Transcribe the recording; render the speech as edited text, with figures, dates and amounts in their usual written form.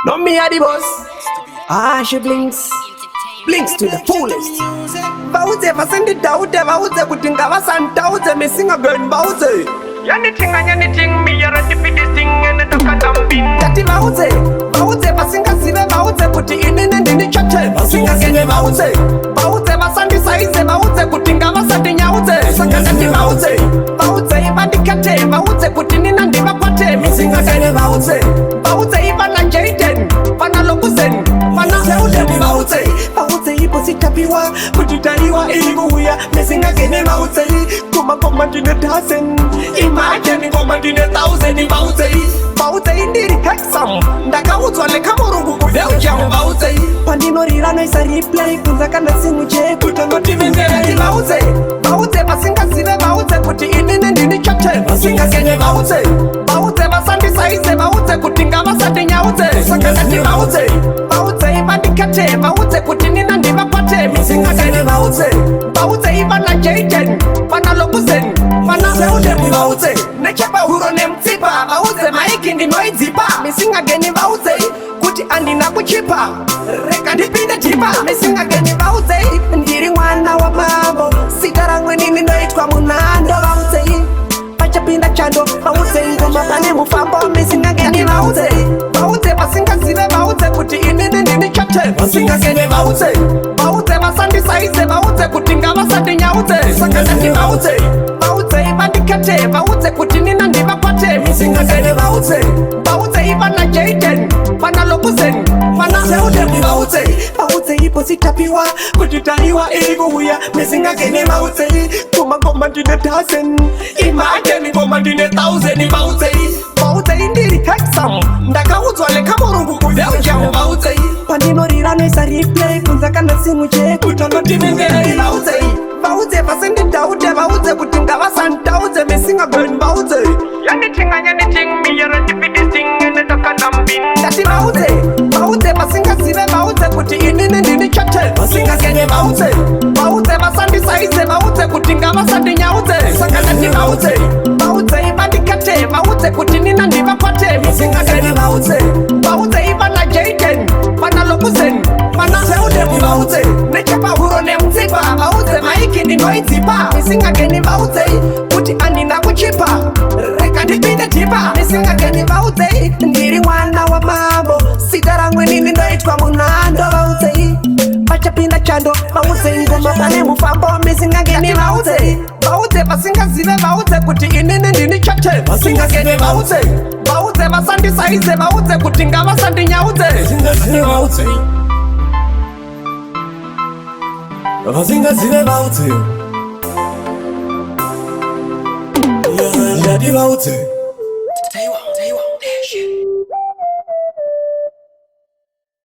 No me are the boss. Ah, she blinks to the fullest. Bauze vasende daude bauze kutinga vasantauze missing again bauze. Anything me are the biggest thing and the dumping. Tati bauze vasinga sive bauze kuti inene ndini chatte. Vasinga kene bauze vasandi saize bauze kutinga vasandi nyauze. Sanga tati bauze ibandikate bauze kuti nina ndivapate. Missing again bauze ibana jaden pana lokuzen pana seude bauze ipo sitapiwa kutitaliwa ilikuya missing again bauze ndine dozen imagine ndine 1000 bauze indiri hexam ndakaudzwa lekamurungu kudeujamu bauze pandinorira isa replay kunza kana simu cheku tangotivendera bauze vasingazive bauze kuti inini ndini chatte vasingagene bauze vasandisaize bauze kuti ngavasati nyauze sakazati bauze ivandikate bauze kuti nina ndivapate misingagene bauze ivana jaden pana lokuzen pana seudemu bauze nechepahuro nemtsipa bauze maiki ndinoidzipa misingageni bauze kuti andina kuchipa reka ndipinde chipa misingageni bauze ndiri mwana wa mambo sita ramwe nini noitwa munando bauze pachapinda chando bauze ngoma pane mufambo misingageni bauze vasingazive bauze kuti inini ndini chatte vasingageni bauze vasandisaize bauze kuti ngavasati nyauze sakazati bauze ibandikate bauze kuti nina ndivapate misingageni bauze ivana jaden pana lokuzen pana seudemu bauze ipo sitapiwa kutitaliwa ilikuya misingageni ngoma ndine dozen imagine ngoma ndine 1000 bauze indiri hexam ndakaudzwa lekamurungu kudeujamu bauze pandinorira noisa replay kunza kana simu cheku tangotivenderi bauze vasende daude bauze kuti ngavasantauze misingageni bauze Anything me are the biggest thing and the dumping. Tati bauze vasingazive bauze kuti inini ndini chatte vasingagene bauze vasandisaize bauze kuti ngavasati nyauze sakazati bauze ibandikate bauze kuti nina ndivapate misingagene bauze ivana jaden pana lokuzen pana seudemu bauze nechepahuro nemtsipa bauze maiki ndinoidzipa misingageni bauze kuti andina kuchipa reka ndipinde chipa misingageni bauze ndiri mwana wa mambo sita ramwe nini ndoitwa munando bauze pachapinda chando bauze ngoma pane mufambo misingageni bauze vasingazive bauze kuti inini ndini chatte vasingageni bauze vasandisaize bauze kuti ngavasandi nyauze vasingazive bauze yadi bauze